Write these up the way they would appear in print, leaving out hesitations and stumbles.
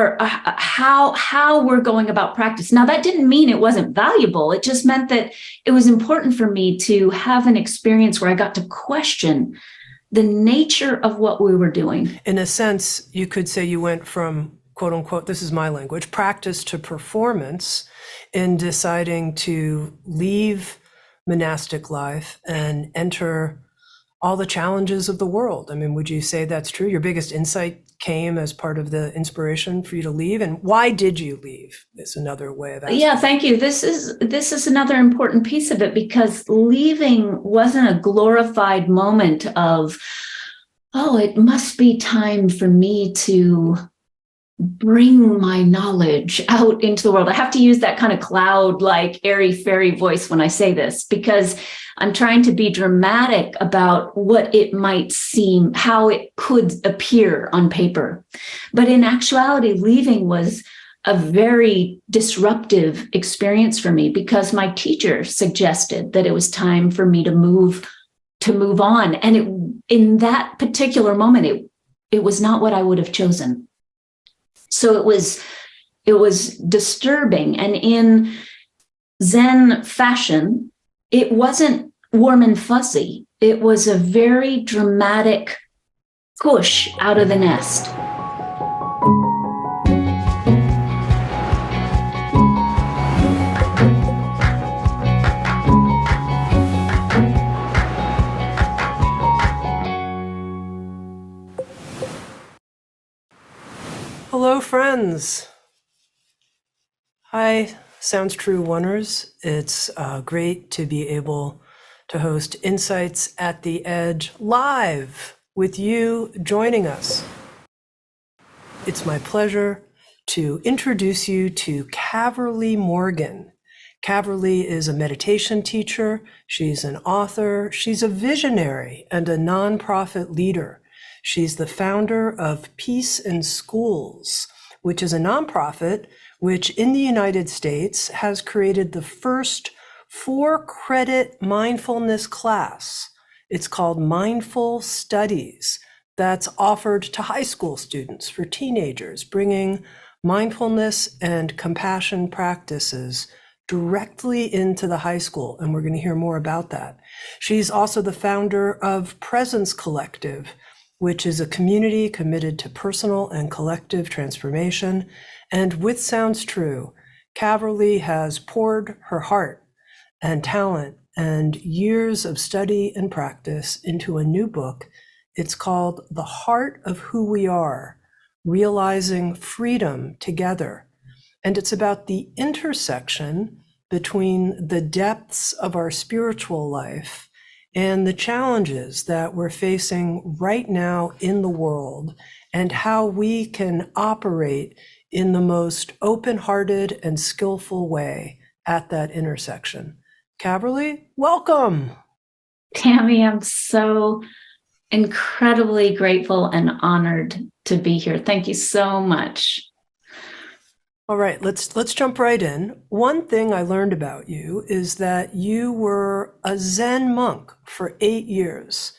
or how we're going about practice. Now, that didn't mean it wasn't valuable. It just meant that it was important for me to have an experience where I got to question the nature of what we were doing. In a sense, you could say you went from, quote unquote, this is my language, practice to performance in deciding to leave monastic life and enter all the challenges of the world. I mean, would you say that's true? Your biggest insight came as part of the inspiration for you to leave, and why did you leave? Is another way of asking. Yeah, thank you. This is another important piece of it, because leaving wasn't a glorified moment of, oh, it must be time for me to bring my knowledge out into the world. I have to use that kind of cloud, like airy fairy voice when I say this, because I'm trying to be dramatic about what it might seem, how it could appear on paper. But in actuality, leaving was a very disruptive experience for me, because my teacher suggested that it was time for me to move on. And in that particular moment, it was not what I would have chosen. So it was disturbing. And in Zen fashion, it wasn't warm and fuzzy. It was a very dramatic push out of the nest. Hello, friends. Hi, Sounds True Oneers. It's great to be able to host Insights at the Edge live with you joining us. It's my pleasure to introduce you to Caverly Morgan. Caverly is a meditation teacher. She's an author. She's a visionary and a nonprofit leader. She's the founder of Peace in Schools, which is a nonprofit which in the United States has created the first 4-credit mindfulness class. It's called Mindful Studies. That's offered to high school students, for teenagers, bringing mindfulness and compassion practices directly into the high school. And we're going to hear more about that. She's also the founder of Presence Collective, which is a community committed to personal and collective transformation. And with Sounds True, Caverly has poured her heart and talent and years of study and practice into a new book. It's called The Heart of Who We Are, Realizing Freedom Together. And it's about the intersection between the depths of our spiritual life and the challenges that we're facing right now in the world, and how we can operate in the most open-hearted and skillful way at that intersection. Caverly, welcome. Tami, I'm so incredibly grateful and honored to be here. Thank you so much. All right, let's jump right in. One thing I learned about you is that you were a Zen monk for 8 years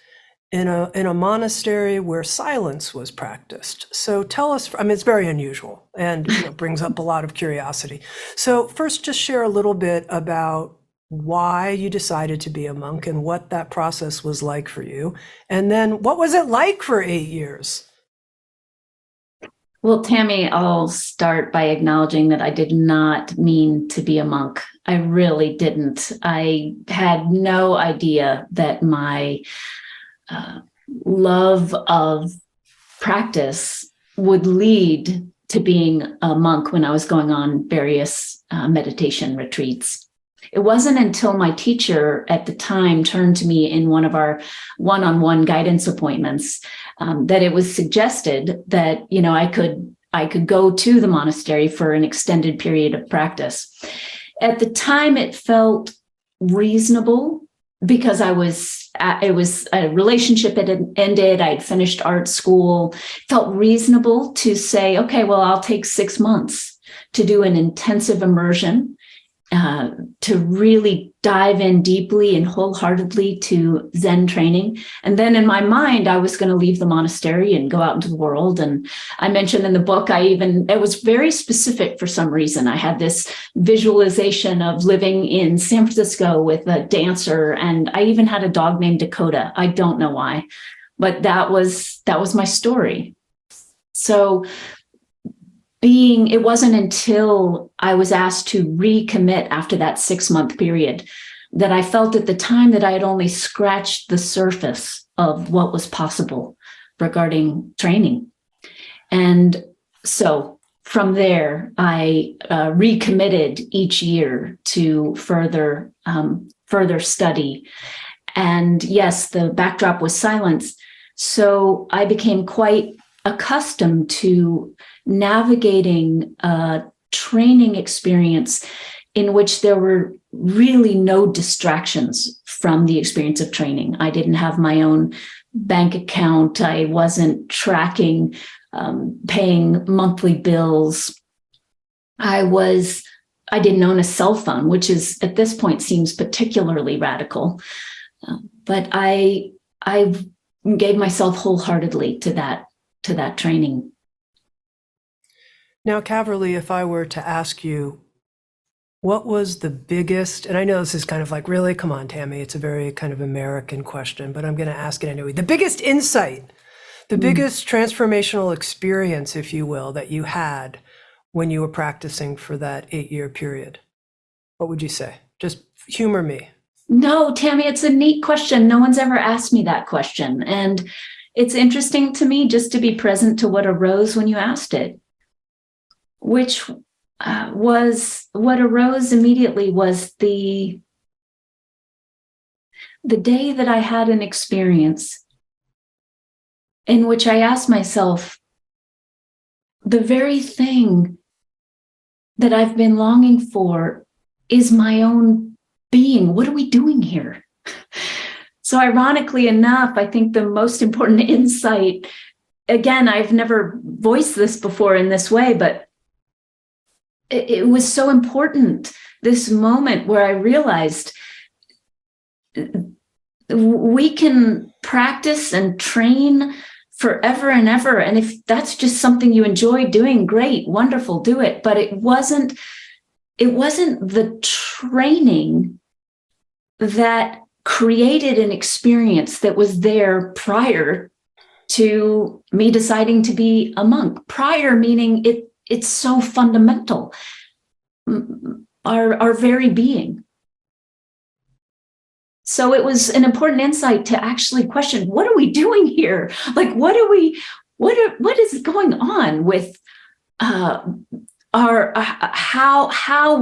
in a monastery where silence was practiced. So tell us, I mean, it's very unusual and brings up a lot of curiosity. So first, just share a little bit about why you decided to be a monk and what that process was like for you. And then what was it like for 8 years? Well, Tami, I'll start by acknowledging that I did not mean to be a monk. I really didn't. I had no idea that my love of practice would lead to being a monk when I was going on various meditation retreats. It wasn't until my teacher at the time turned to me in one of our one-on-one guidance appointments that it was suggested that, I could go to the monastery for an extended period of practice. At the time, it felt reasonable because it was a relationship that had ended. I'd finished art school. It felt reasonable to say, okay, well, I'll take 6 months to do an intensive immersion to really dive in deeply and wholeheartedly to Zen training. And then in my mind, I was going to leave the monastery and go out into the world. And I mentioned in the book, it was very specific for some reason. I had this visualization of living in San Francisco with a dancer. And I even had a dog named Dakota. I don't know why, but that was my story. So it wasn't until I was asked to recommit after that 6-month period that I felt at the time that I had only scratched the surface of what was possible regarding training. And so from there, I recommitted each year to further study. And yes, the backdrop was silence. So I became quite accustomed to navigating a training experience in which there were really no distractions from the experience of training. I didn't have my own bank account. I wasn't tracking, paying monthly bills. I didn't own a cell phone, which is at this point seems particularly radical. But I gave myself wholeheartedly to that training. Now, Caverly, if I were to ask you, what was the biggest, and I know this is kind of like, really, come on, Tami, it's a very kind of American question, but I'm going to ask it anyway. The biggest insight, the biggest transformational experience, if you will, that you had when you were practicing for that 8-year period, what would you say? Just humor me. No, Tami, it's a neat question. No one's ever asked me that question. And it's interesting to me just to be present to what arose when you asked it, which was what arose immediately was the day that I had an experience in which I asked myself, the very thing that I've been longing for is my own being. What are we doing here? So ironically enough, I think the most important insight, again, I've never voiced this before in this way, but it was so important, this moment where I realized we can practice and train forever and ever. And if that's just something you enjoy doing, great, wonderful, do it. But it wasn't the training that created an experience that was there prior to me deciding to be a monk. Prior meaning it's so fundamental, our very being. So it was an important insight to actually question, what are we doing here? Like, what is going on with how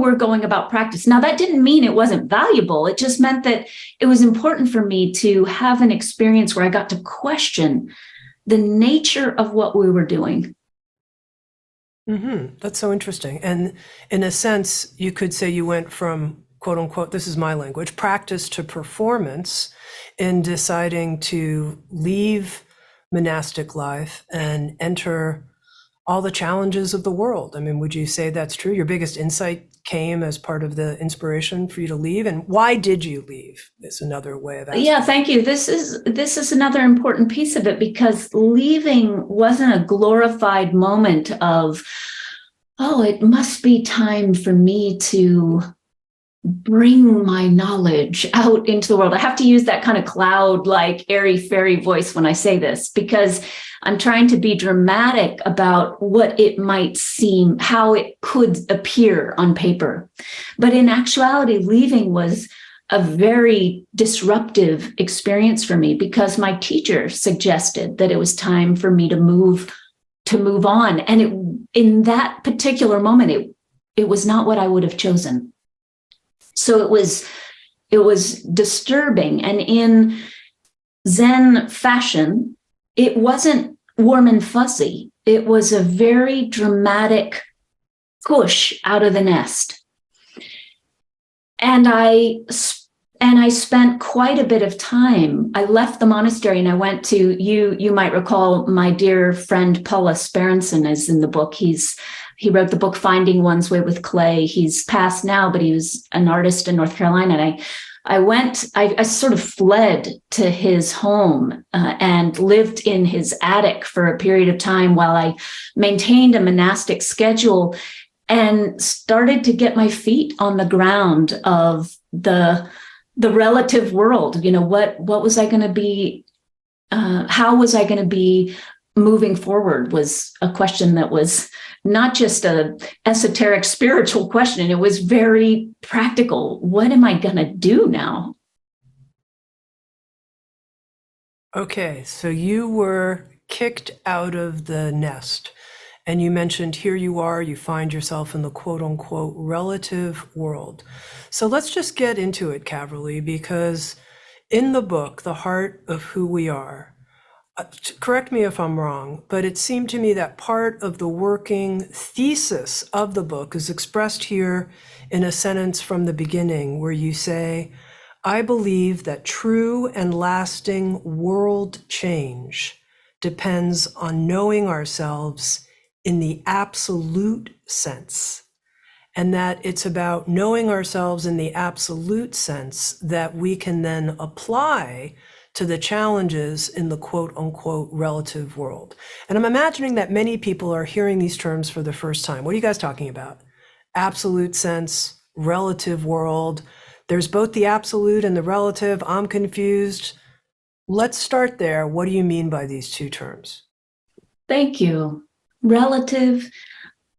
we're going about practice? Now, that didn't mean it wasn't valuable. It just meant that it was important for me to have an experience where I got to question the nature of what we were doing. Mm-hmm. That's so interesting. And in a sense, you could say you went from, quote unquote, this is my language, practice to performance in deciding to leave monastic life and enter all the challenges of the world. I mean, would you say that's true? Your biggest insight came as part of the inspiration for you to leave? And why did you leave? Is another way of asking. Yeah, thank you. This is another important piece of it, because leaving wasn't a glorified moment of, oh, it must be time for me to bring my knowledge out into the world. I have to use that kind of cloud, like airy fairy voice when I say this, because I'm trying to be dramatic about what it might seem, how it could appear on paper. But in actuality, leaving was a very disruptive experience for me, because my teacher suggested that it was time for me to move on. And in that particular moment, it was not what I would have chosen. So it was disturbing. And in Zen fashion, it wasn't warm and fuzzy. It was a very dramatic push out of the nest. And I And I spent quite a bit of time. I left the monastery and I went to, you might recall my dear friend Paulus Berenson is in the book. He wrote the book Finding One's Way with Clay. He's passed now, but he was an artist in North Carolina. And I sort of fled to his home and lived in his attic for a period of time while I maintained a monastic schedule and started to get my feet on the ground of the relative world. What was I going to be? How was I going to be moving forward? Was a question that was not just a esoteric spiritual question. It was very practical. What am I going to do now? Okay, so you were kicked out of the nest, and you mentioned here you are, you find yourself in the quote unquote relative world. So let's just get into it, Caverly, because in the book, The Heart of Who We Are, correct me if I'm wrong, but it seemed to me that part of the working thesis of the book is expressed here in a sentence from the beginning where you say, I believe that true and lasting world change depends on knowing ourselves in the absolute sense, and that it's about knowing ourselves in the absolute sense that we can then apply to the challenges in the quote unquote relative world. And I'm imagining that many people are hearing these terms for the first time. What are you guys talking about? Absolute sense, relative world. There's both the absolute and the relative. I'm confused. Let's start there. What do you mean by these two terms? Thank you. Relative,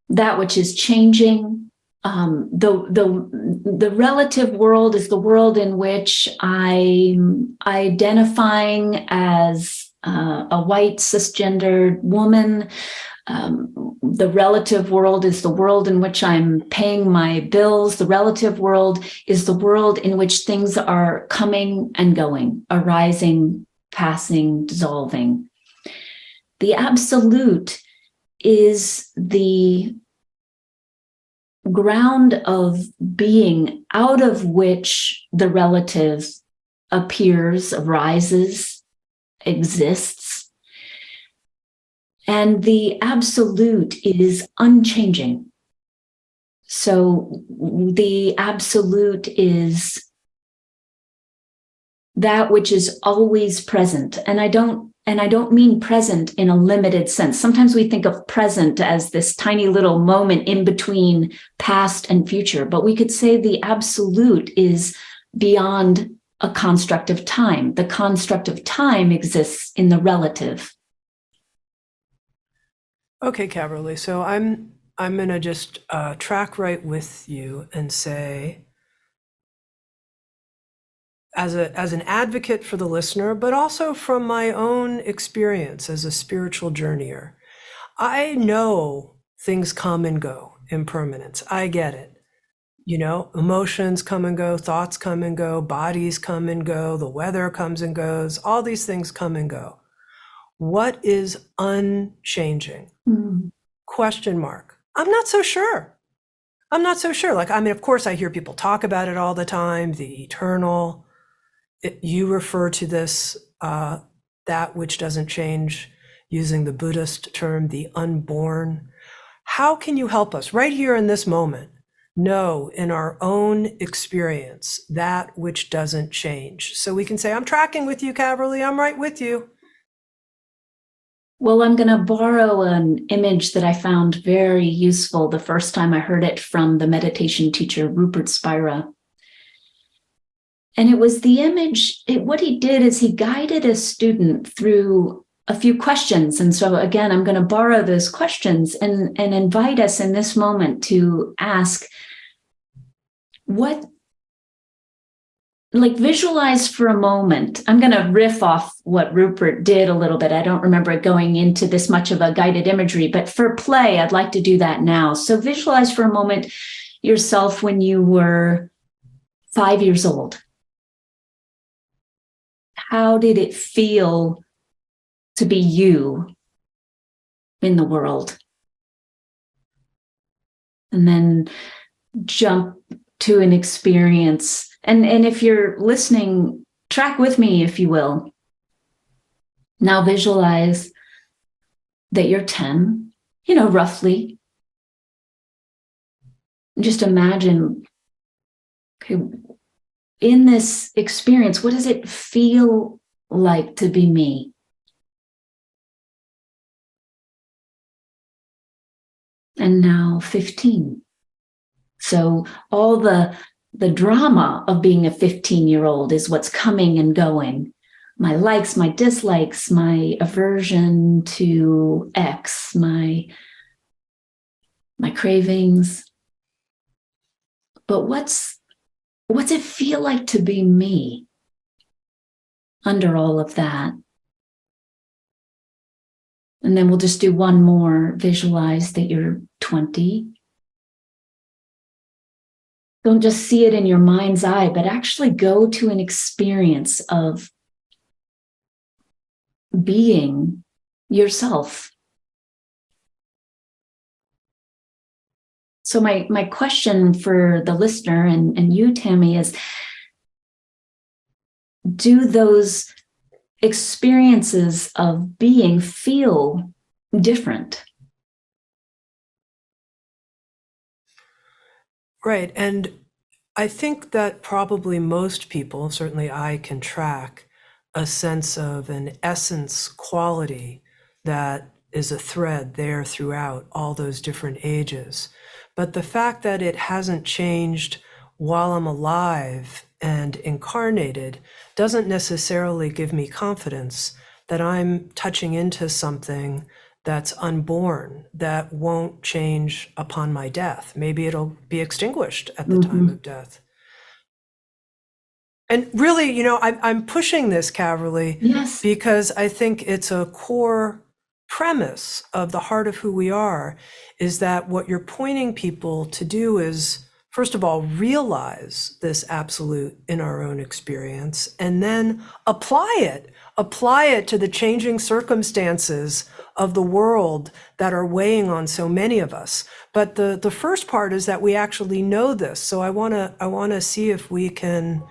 that which is changing. The relative world is the world in which I'm identifying as a white cisgendered woman. The relative world is the world in which I'm paying my bills. The relative world is the world in which things are coming and going, arising, passing, dissolving. The absolute is the ground of being out of which the relative appears, arises, exists. And the absolute is unchanging. So the absolute is that which is always present. And I don't mean present in a limited sense. Sometimes we think of present as this tiny little moment in between past and future, but we could say the absolute is beyond a construct of time. The construct of time exists in the relative. Okay, Caverly. So I'm going to just track right with you and say, as an advocate for the listener, but also from my own experience as a spiritual journeyer, I know things come and go, impermanence. I get it. Emotions come and go, thoughts come and go, bodies come and go, the weather comes and goes, all these things come and go. What is unchanging? Question mark. I'm not so sure. Of course, I hear people talk about it all the time, the eternal. You refer to this, that which doesn't change, using the Buddhist term, the unborn. How can you help us right here in this moment know in our own experience that which doesn't change? So we can say, I'm tracking with you, Caverly, I'm right with you. Well, I'm going to borrow an image that I found very useful the first time I heard it from the meditation teacher, Rupert Spira. And it was the image, what he did is he guided a student through a few questions. And so again, I'm going to borrow those questions and invite us in this moment to ask visualize for a moment. I'm going to riff off what Rupert did a little bit. I don't remember going into this much of a guided imagery, but for play, I'd like to do that now. So visualize for a moment yourself when you were 5 years old. How did it feel to be you in the world? And then jump to an experience And if you're listening, track with me, if you will. Now visualize that you're 10, roughly. Just imagine, okay, in this experience, what does it feel like to be me? And now 15. So all the drama of being a 15-year-old is what's coming and going. My likes, my dislikes, my aversion to X, my cravings. But what's it feel like to be me under all of that? And then we'll just do one more. Visualize that you're 20. Don't just see it in your mind's eye, but actually go to an experience of being yourself. So my question for the listener and you, Tami, is, do those experiences of being feel different? Right. And I think that probably most people, certainly I can track a sense of an essence quality that is a thread there throughout all those different ages. But the fact that it hasn't changed while I'm alive and incarnated doesn't necessarily give me confidence that I'm touching into something that's unborn, that won't change upon my death. Maybe it'll be extinguished at the time of death. And really, I'm pushing this, Caverly, Yes. because I think it's a core premise of the heart of who we are, is that what you're pointing people to do is, first of all, realize this absolute in our own experience, and then apply it to the changing circumstances of the world that are weighing on so many of us. But the first part is that we actually know this. So I wanna see if we can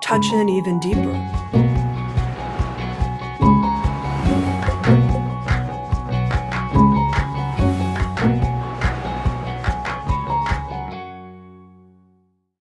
touch in even deeper.